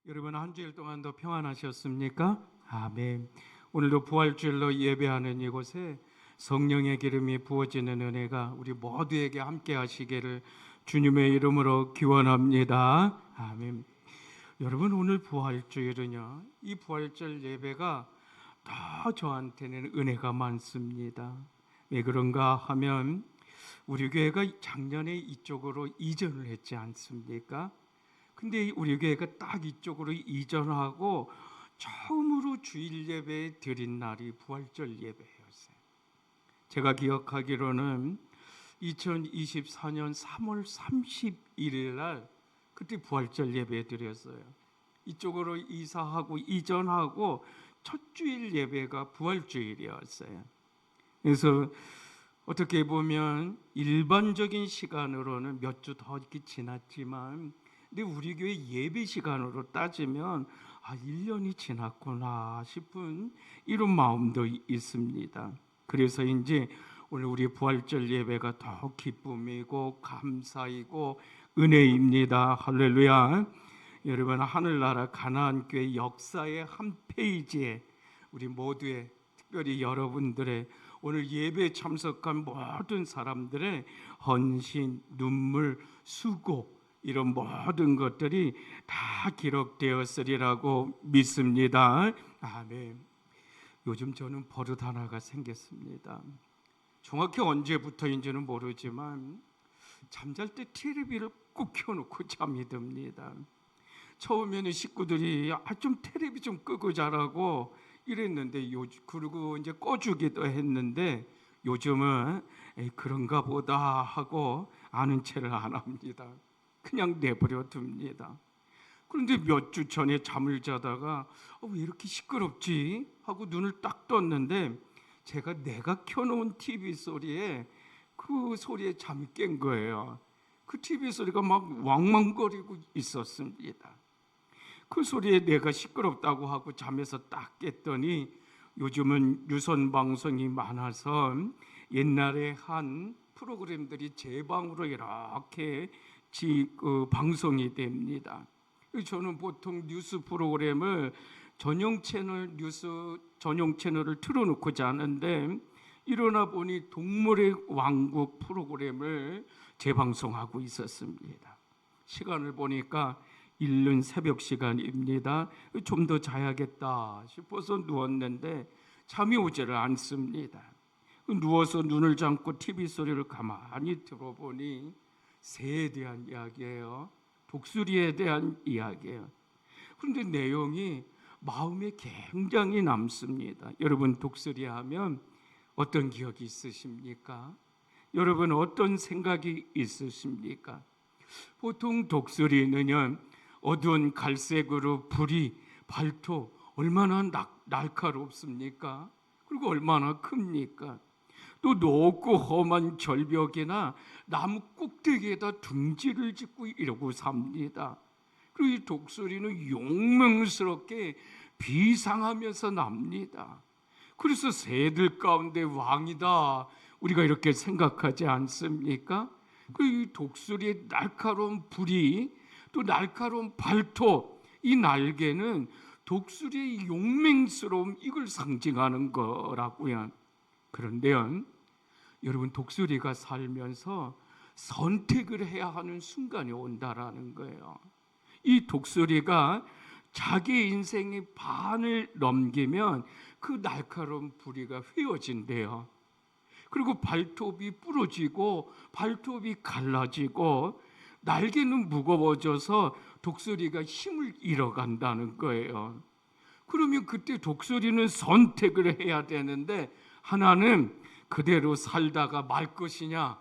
여러분 한 주일 동안도 평안하셨습니까? 아멘. 오늘도 부활주일로 예배하는 이곳에 성령의 기름이 부어지는 은혜가 우리 모두에게 함께 하시기를 주님의 이름으로 기원합니다. 아멘. 여러분 오늘 부활주일은요, 이 부활절 예배가 더 저한테는 은혜가 많습니다. 왜 그런가 하면 우리 교회가 작년에 이쪽으로 이전을 했지 않습니까? 근데 우리 교회가 딱 이쪽으로 이전하고 처음으로 주일 예배 드린 날이 부활절 예배였어요. 제가 기억하기로는 2024년 3월 31일 날 그때 부활절 예배 드렸어요. 이쪽으로 이사하고 이전하고 첫 주일 예배가 부활주일이었어요. 그래서 어떻게 보면 일반적인 시간으로는 몇 주 더 이렇게 지났지만, 근데 우리 교회 예배 시간으로 따지면 1년이 지났구나 싶은 이런 마음도 있습니다. 그래서 이제 오늘 우리 부활절 예배가 더 기쁨이고 감사이고 은혜입니다. 할렐루야. 여러분, 하늘나라 가나안 교회 역사의 한 페이지에 우리 모두의, 특별히 여러분들의 오늘 예배에 참석한 모든 사람들의 헌신, 눈물, 수고, 이런 모든 것들이 다 기록되었으리라고 믿습니다. 아멘. 요즘 저는 버릇 하나가 생겼습니다. 정확히 언제부터인지는 모르지만 잠잘 때 TV를 꼭 켜놓고 잠이 듭니다. 처음에는 식구들이 좀 텔레비 좀 끄고 자라고 이랬는데, 그리고 이제 꺼주기도 했는데 요즘은 그런가 보다 하고 아는 체를 안 합니다. 그냥 내버려 둡니다. 그런데 몇 주 전에 잠을 자다가 왜 이렇게 시끄럽지 하고 눈을 딱 떴는데 내가 켜놓은 TV 소리에, 그 소리에 잠이 깬 거예요. 그 TV 소리가 막 왕왕거리고 있었습니다. 그 소리에 내가 시끄럽다고 하고 잠에서 딱 깼더니, 요즘은 유선 방송이 많아서 옛날에 한 프로그램들이 제 방으로 이렇게 방송이 됩니다. 저는 보통 뉴스 프로그램을 뉴스 전용 채널을 틀어놓고 자는데, 일어나 보니 동물의 왕국 프로그램을 재방송하고 있었습니다. 시간을 보니까 이른 새벽 시간입니다. 좀 더 자야겠다 싶어서 누웠는데 잠이 오지를 않습니다. 누워서 눈을 감고 TV 소리를 가만히 들어보니 새에 대한 이야기예요. 독수리에 대한 이야기예요. 그런데 내용이 마음에 굉장히 남습니다. 여러분, 독수리 하면 어떤 기억이 있으십니까? 여러분, 어떤 생각이 있으십니까? 보통 독수리는요, 어두운 갈색으로 불이, 발톱 얼마나 날카롭습니까? 그리고 얼마나 큽니까? 또 높고 험한 절벽이나 나무 꼭대기에다 둥지를 짓고 이러고 삽니다. 그리고 이 독수리는 용맹스럽게 비상하면서 납니다. 그래서 새들 가운데 왕이다, 우리가 이렇게 생각하지 않습니까? 이 독수리의 날카로운 부리, 또 날카로운 발톱, 이 날개는 독수리의 용맹스러움, 이걸 상징하는 거라고요. 그런데요, 여러분, 독수리가 살면서 선택을 해야 하는 순간이 온다라는 거예요. 이 독수리가 자기 인생의 반을 넘기면 그 날카로운 부리가 휘어진대요. 그리고 발톱이 부러지고 발톱이 갈라지고 날개는 무거워져서 독수리가 힘을 잃어간다는 거예요. 그러면 그때 독수리는 선택을 해야 되는데, 하나는 그대로 살다가 말 것이냐,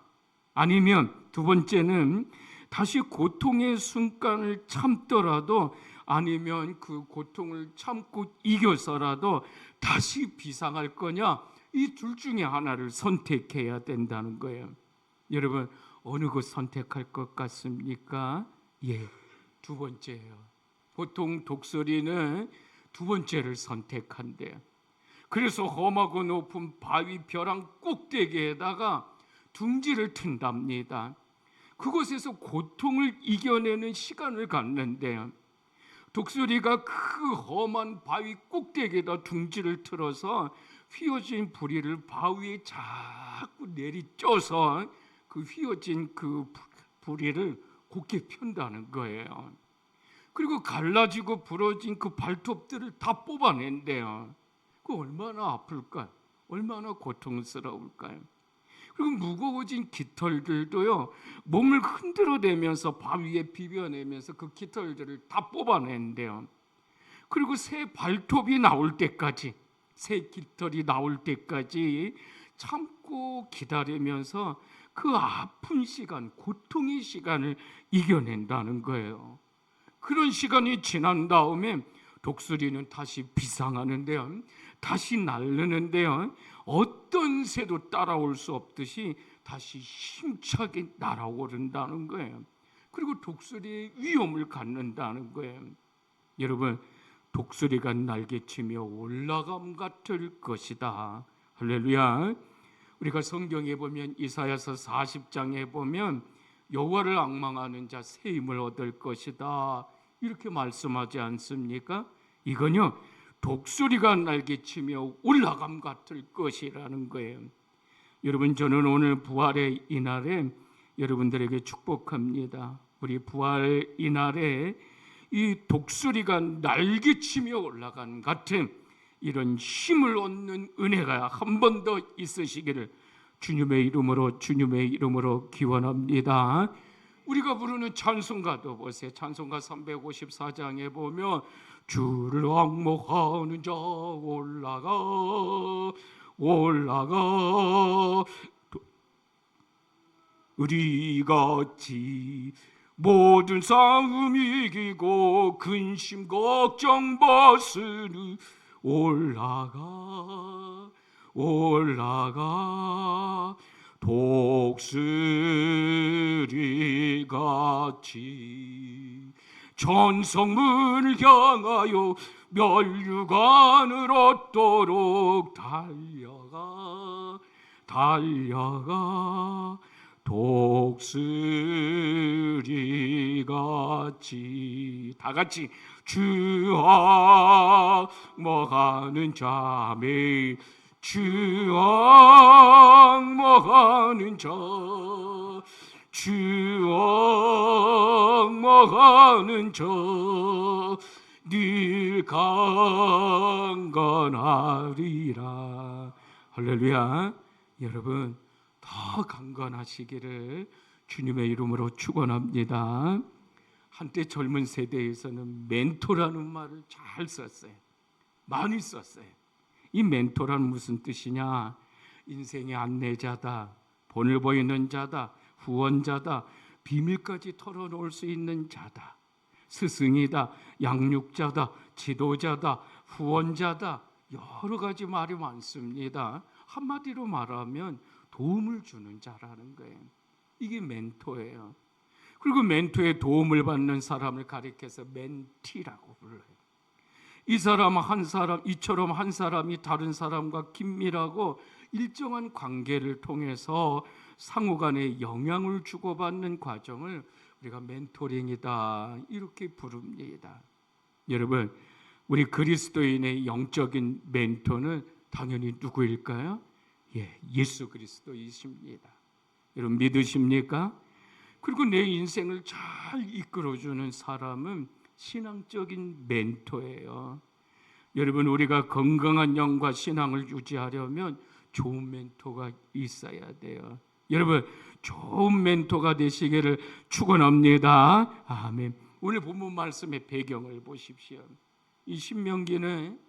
아니면 두 번째는 다시 고통의 순간을 참더라도, 아니면 그 고통을 참고 이겨서라도 다시 비상할 거냐, 이 둘 중에 하나를 선택해야 된다는 거예요. 여러분, 어느 것 선택할 것 같습니까? 두 번째예요. 보통 독수리는 두 번째를 선택한대요. 그래서 험하고 높은 바위 벼랑 꼭대기에다가 둥지를 튼답니다. 그곳에서 고통을 이겨내는 시간을 갖는데요, 독수리가 그 험한 바위 꼭대기에다 둥지를 틀어서 휘어진 부리를 바위에 자꾸 내리쪄서 그 휘어진 그 부리를 곧게 편다는 거예요. 그리고 갈라지고 부러진 그 발톱들을 다 뽑아낸대요. 그 얼마나 아플까요? 얼마나 고통스러울까요? 그리고 무거워진 깃털들도요, 몸을 흔들어대면서 바위에 비벼내면서 그 깃털들을 다 뽑아낸대요. 그리고 새 발톱이 나올 때까지, 새 깃털이 나올 때까지 참고 기다리면서 그 아픈 시간, 고통의 시간을 이겨낸다는 거예요. 그런 시간이 지난 다음에 독수리는 다시 비상하는데요, 다시 날르는데요, 어떤 새도 따라올 수 없듯이 다시 힘차게 날아오른다는 거예요. 그리고 독수리의 위엄을 갖는다는 거예요. 여러분, 독수리가 날개치며 올라감 같을 것이다. 할렐루야. 우리가 성경에 보면 이사야서 40장에 보면 여호와를 앙망하는 자 새 힘을 얻을 것이다, 이렇게 말씀하지 않습니까? 이건요, 독수리가 날개치며 올라감 같을 것이라는 거예요. 여러분, 저는 오늘 부활의 이날에 여러분들에게 축복합니다. 우리 부활 이날에 이 독수리가 날개치며 올라간 같은 이런 힘을 얻는 은혜가 한 번 더 있으시기를 주님의 이름으로 기원합니다. 우리가 부르는 찬송가도 보세요. 찬송가 354장에 보면 주를 앙목하는 자 올라가 우리같이 모든 싸움 이기고 근심 걱정 벗으니 올라가 독수리같이 천성문을 향하여 멸류관을 얻도록 달려가 독수리같이 다같이 주악먹하는 자매 주악먹하는 자 주악먹하는 자 늘 강건하리라. 할렐루야. 여러분, 더 강건하시기를 주님의 이름으로 축원합니다. 한때 젊은 세대에서는 멘토라는 말을 잘 썼어요. 많이 썼어요. 이 멘토란 무슨 뜻이냐? 인생의 안내자다, 본을 보이는 자다, 후원자다, 비밀까지 털어놓을 수 있는 자다, 스승이다, 양육자다, 지도자다, 후원자다, 여러 가지 말이 많습니다. 한마디로 말하면 도움을 주는 자라는 거예요. 이게 멘토예요. 그리고 멘토의 도움을 받는 사람을 가리켜서 멘티라고 불러요. 이처럼 한 사람이 다른 사람과 긴밀하고 일정한 관계를 통해서 상호간에 영향을 주고받는 과정을 우리가 멘토링이다, 이렇게 부릅니다. 여러분, 우리 그리스도인의 영적인 멘토는 당연히 누구일까요? 예수 그리스도이십니다. 여러분, 믿으십니까? 그리고 내 인생을 잘 이끌어주는 사람은 신앙적인 멘토예요. 여러분, 우리가 건강한 영과 신앙을 유지하려면 좋은 멘토가 있어야 돼요. 여러분, 좋은 멘토가 되시기를 축원합니다. 아멘. 오늘 본문 말씀의 배경을 보십시오. 이 신명기는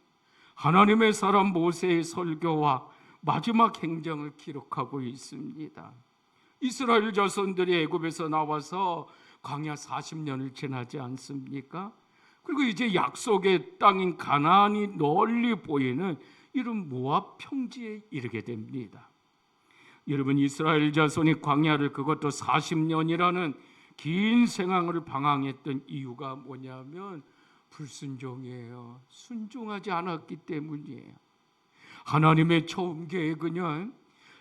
하나님의 사람 모세의 설교와 마지막 행정을 기록하고 있습니다. 이스라엘 자손들이 애굽에서 나와서 광야 40년을 지나지 않습니까? 그리고 이제 약속의 땅인 가나안이 널리 보이는 이런 모압 평지에 이르게 됩니다. 여러분, 이스라엘 자손이 광야를, 그것도 40년이라는 긴 생활을 방황했던 이유가 뭐냐면 불순종이에요. 순종하지 않았기 때문이에요. 하나님의 처음 계획은요,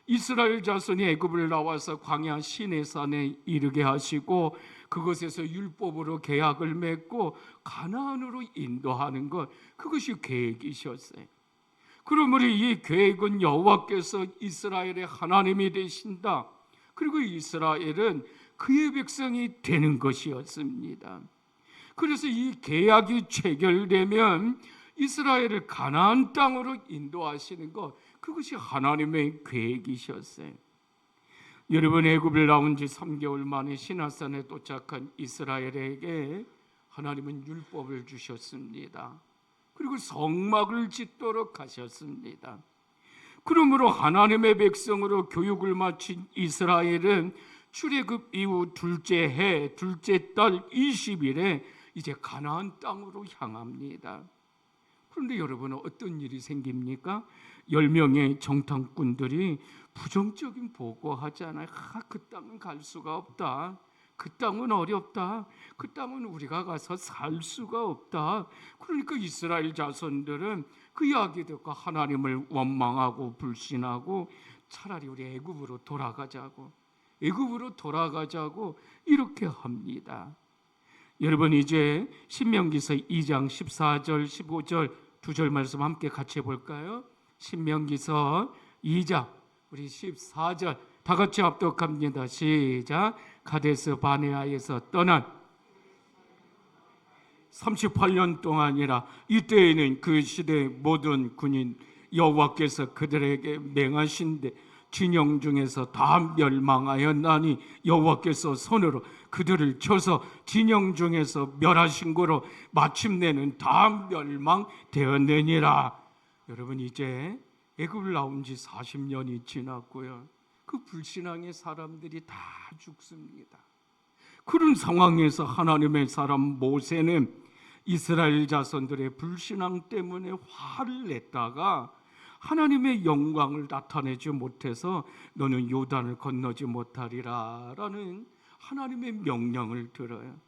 이스라엘 자손이 애굽을 나와서 광야 시내산에 이르게 하시고 그곳에서 율법으로 계약을 맺고 가나안으로 인도하는 것, 그것이 계획이셨어요. 그러므로 이 계획은 여호와께서 이스라엘의 하나님이 되신다, 그리고 이스라엘은 그의 백성이 되는 것이었습니다. 그래서 이 계약이 체결되면 이스라엘을 가나안 땅으로 인도하시는 것, 그것이 하나님의 계획이셨어요. 여러분, 애굽을 나온 지 3개월 만에 시내산에 도착한 이스라엘에게 하나님은 율법을 주셨습니다. 그리고 성막을 짓도록 하셨습니다. 그러므로 하나님의 백성으로 교육을 마친 이스라엘은 출애굽 이후 둘째 해 둘째 달 20일에 이제 가나안 땅으로 향합니다. 그런데 여러분, 어떤 일이 생깁니까? 10명의 정탐꾼들이 부정적인 보고하잖아요. 그 땅은 갈 수가 없다, 그 땅은 어렵다, 그 땅은 우리가 가서 살 수가 없다. 그러니까 이스라엘 자손들은 그 이야기 듣고 하나님을 원망하고 불신하고 차라리 우리 애굽으로 돌아가자고 이렇게 합니다. 여러분, 이제 신명기서 2장 14절 15절 두 절 말씀 함께 같이 볼까요? 신명기서 2장 우리 14절 다 같이 합독합니다. 시작. 가데스 바네아에서 떠난 38년 동안이라. 이때에는 그 시대의 모든 군인 여호와께서 그들에게 맹하신데 진영 중에서 다 멸망하였나니 여호와께서 손으로 그들을 쳐서 진영 중에서 멸하신 거로 마침내는 다 멸망되었느니라. 여러분, 이제 애굽을 나온 지 40년이 지났고요, 그 불신앙의 사람들이 다 죽습니다. 그런 상황에서 하나님의 사람 모세는 이스라엘 자손들의 불신앙 때문에 화를 냈다가 하나님의 영광을 나타내지 못해서 너는 요단을 건너지 못하리라 라는 하나님의 명령을 들어요.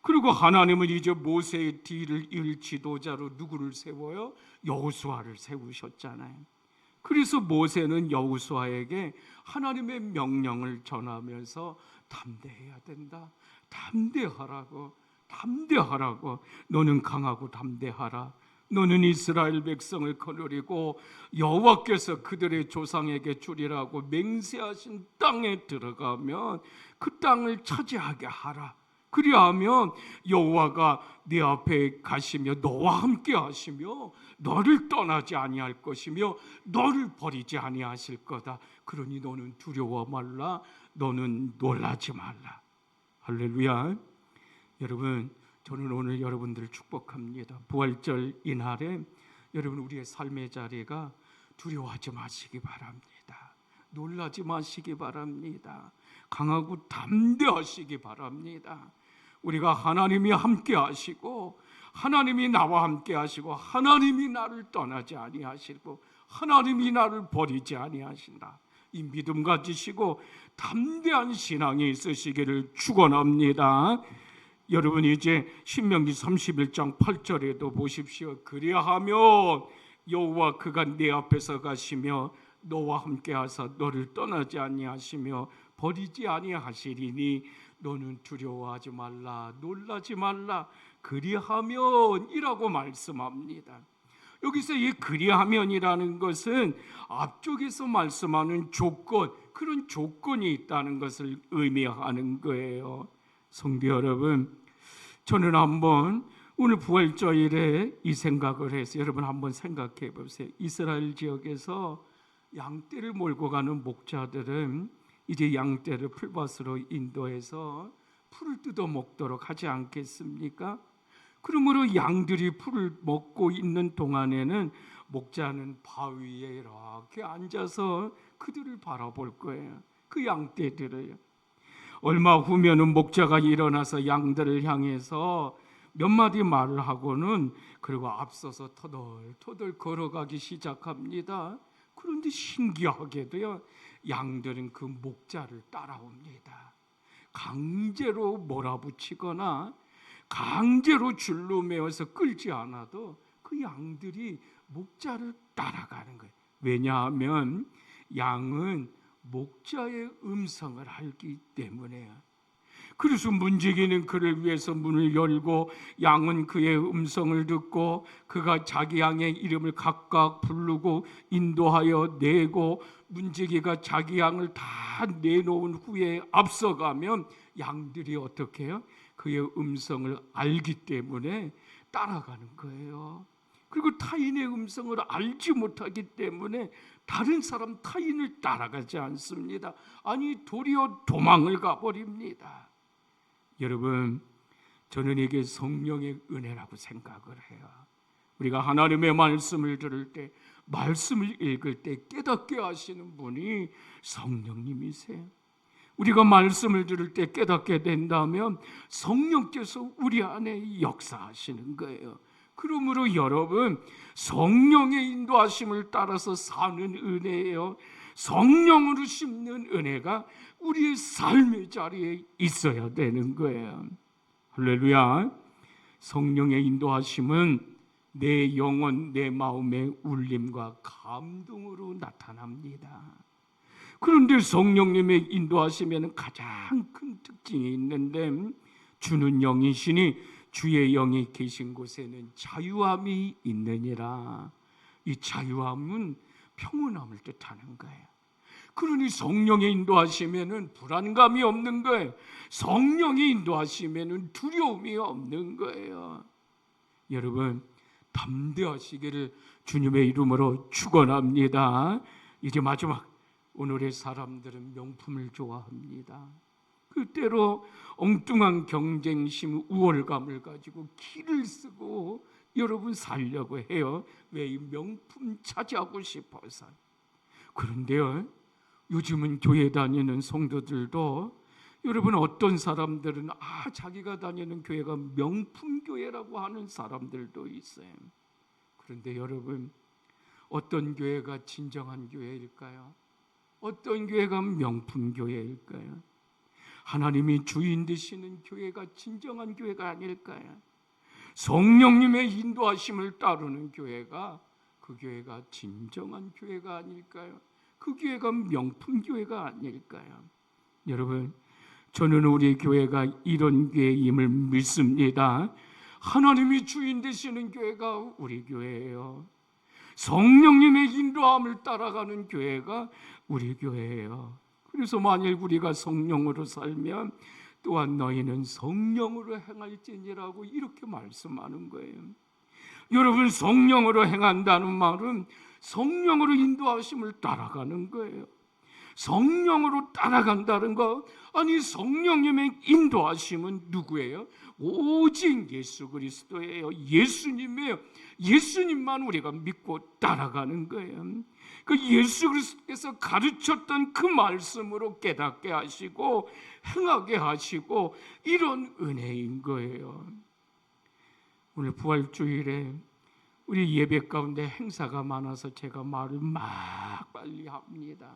그리고 하나님은 이제 모세의 뒤를 이을 지도자로 누구를 세워요? 여호수아를 세우셨잖아요. 그래서 모세는 여호수아에게 하나님의 명령을 전하면서 담대해야 된다, 담대하라고, 너는 강하고 담대하라. 너는 이스라엘 백성을 거느리고 여호와께서 그들의 조상에게 주리라고 맹세하신 땅에 들어가면 그 땅을 차지하게 하라. 그리하면 여호와가 네 앞에 가시며 너와 함께 하시며 너를 떠나지 아니할 것이며 너를 버리지 아니하실 거다. 그러니 너는 두려워 말라, 너는 놀라지 말라. 할렐루야. 여러분, 저는 오늘 여러분들을 축복합니다. 부활절 이날에 여러분, 우리의 삶의 자리가 두려워하지 마시기 바랍니다. 놀라지 마시기 바랍니다. 강하고 담대하시기 바랍니다. 우리가 하나님이 함께 하시고 하나님이 나와 함께 하시고 하나님이 나를 떠나지 아니하시고 하나님이 나를 버리지 아니하신다. 이 믿음 가지시고 담대한 신앙이 있으시기를 축원합니다. 여러분, 이제 신명기 31장 8절에도 보십시오. 그리하면 여호와 그가 네 앞에서 가시며 너와 함께 하사 너를 떠나지 아니하시며 버리지 아니하시리니 너는 두려워하지 말라, 놀라지 말라. 그리하면 이라고 말씀합니다. 여기서 이 그리하면이라는 것은 앞쪽에서 말씀하는 조건, 그런 조건이 있다는 것을 의미하는 거예요. 성도 여러분, 저는 한번 오늘 부활절에 이 생각을 해서 여러분 한번 생각해 보세요. 이스라엘 지역에서 양떼를 몰고 가는 목자들은 이제 양떼를 풀밭으로 인도해서 풀을 뜯어 먹도록 하지 않겠습니까? 그러므로 양들이 풀을 먹고 있는 동안에는 목자는 바위에 이렇게 앉아서 그들을 바라볼 거예요. 그 양떼들을. 얼마 후면은 목자가 일어나서 양들을 향해서 몇 마디 말을 하고는 그리고 앞서서 터덜터덜 걸어가기 시작합니다. 그런데 신기하게도요, 양들은 그 목자를 따라옵니다. 강제로 몰아붙이거나 강제로 줄로 매어서 끌지 않아도 그 양들이 목자를 따라가는 거예요. 왜냐하면 양은 목자의 음성을 알기 때문에요. 그래서 문지기는 그를 위해서 문을 열고 양은 그의 음성을 듣고 그가 자기 양의 이름을 각각 부르고 인도하여 내고 문지기가 자기 양을 다 내놓은 후에 앞서가면 양들이 어떻게 해요? 그의 음성을 알기 때문에 따라가는 거예요. 그리고 타인의 음성을 알지 못하기 때문에 다른 사람 타인을 따라가지 않습니다. 아니 도리어 도망을 가버립니다. 여러분, 저는 이게 성령의 은혜라고 생각을 해요. 우리가 하나님의 말씀을 들을 때, 말씀을 읽을 때 깨닫게 하시는 분이 성령님이세요. 우리가 말씀을 들을 때 깨닫게 된다면 성령께서 우리 안에 역사하시는 거예요. 그러므로 여러분, 성령의 인도하심을 따라서 사는 은혜예요. 성령으로 심는 은혜가 우리의 삶의 자리에 있어야 되는 거예요. 할렐루야. 성령의 인도하심은 내 영혼, 내 마음의 울림과 감동으로 나타납니다. 그런데 성령님의 인도하심에는 가장 큰 특징이 있는데, 주는 영이시니 주의 영이 계신 곳에는 자유함이 있느니라. 이 자유함은 평온함을 뜻하는 거예요. 그러니 성령의 인도하시면은 불안감이 없는 거예요. 성령의 인도하시면은 두려움이 없는 거예요. 여러분, 담대하시기를 주님의 이름으로 축원합니다. 이제 마지막, 오늘의 사람들은 명품을 좋아합니다. 그때로 엉뚱한 경쟁심, 우월감을 가지고 기를 쓰고 여러분 살려고 해요. 왜? 이 명품 차지하고 싶어서. 그런데요, 요즘은 교회 다니는 성도들도 여러분, 어떤 사람들은 자기가 다니는 교회가 명품 교회라고 하는 사람들도 있어요. 그런데 여러분, 어떤 교회가 진정한 교회일까요? 어떤 교회가 명품 교회일까요? 하나님이 주인 되시는 교회가 진정한 교회가 아닐까요? 성령님의 인도하심을 따르는 교회가, 그 교회가 진정한 교회가 아닐까요? 그 교회가 명품 교회가 아닐까요? 여러분, 저는 우리 교회가 이런 교회임을 믿습니다. 하나님이 주인 되시는 교회가 우리 교회예요. 성령님의 인도함을 따라가는 교회가 우리 교회예요. 그래서 만일 우리가 성령으로 살면 또한 너희는 성령으로 행할지니라고 이렇게 말씀하는 거예요. 여러분, 성령으로 행한다는 말은 성령으로 인도하심을 따라가는 거예요. 성령으로 따라간다는 것, 아니 성령님의 인도하심은 누구예요? 오직 예수 그리스도예요. 예수님이에요. 예수님만 우리가 믿고 따라가는 거예요. 그 예수 그리스도께서 가르쳤던 그 말씀으로 깨닫게 하시고 행하게 하시고, 이런 은혜인 거예요. 오늘 부활주일에 우리 예배 가운데 행사가 많아서 제가 말을 막 빨리 합니다.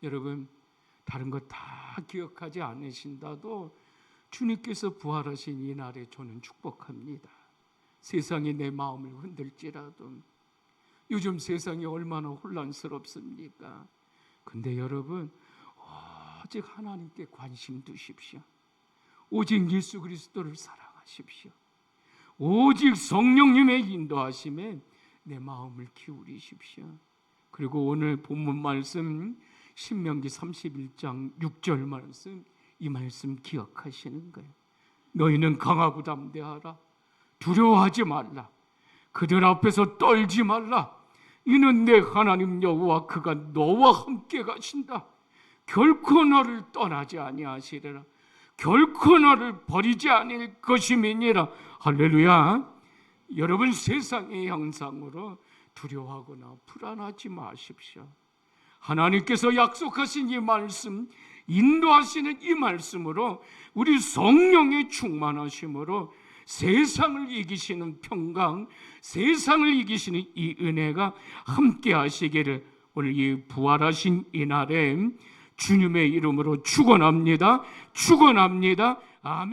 여러분, 다른 거 다 기억하지 않으신다도 주님께서 부활하신 이 날에 저는 축복합니다. 세상이 내 마음을 흔들지라도, 요즘 세상이 얼마나 혼란스럽습니까? 근데 여러분, 오직 하나님께 관심 두십시오. 오직 예수 그리스도를 사랑하십시오. 오직 성령님의 인도하심에 내 마음을 기울이십시오. 그리고 오늘 본문 말씀 신명기 31장 6절 말씀, 이 말씀 기억하시는 거예요. 너희는 강하고 담대하라. 두려워하지 말라. 그들 앞에서 떨지 말라. 이는 내 하나님 여호와 그가 너와 함께 가신다. 결코 너를 떠나지 아니하시리라. 결코 너를 버리지 아닐 것임이니라. 할렐루야. 여러분, 세상의 형상으로 두려워하거나 불안하지 마십시오. 하나님께서 약속하신 이 말씀, 인도하시는 이 말씀으로 우리 성령의 충만하심으로 세상을 이기시는 평강, 세상을 이기시는 이 은혜가 함께 하시기를 오늘 이 부활하신 이 날에 주님의 이름으로 축원합니다. 축원합니다. 아멘.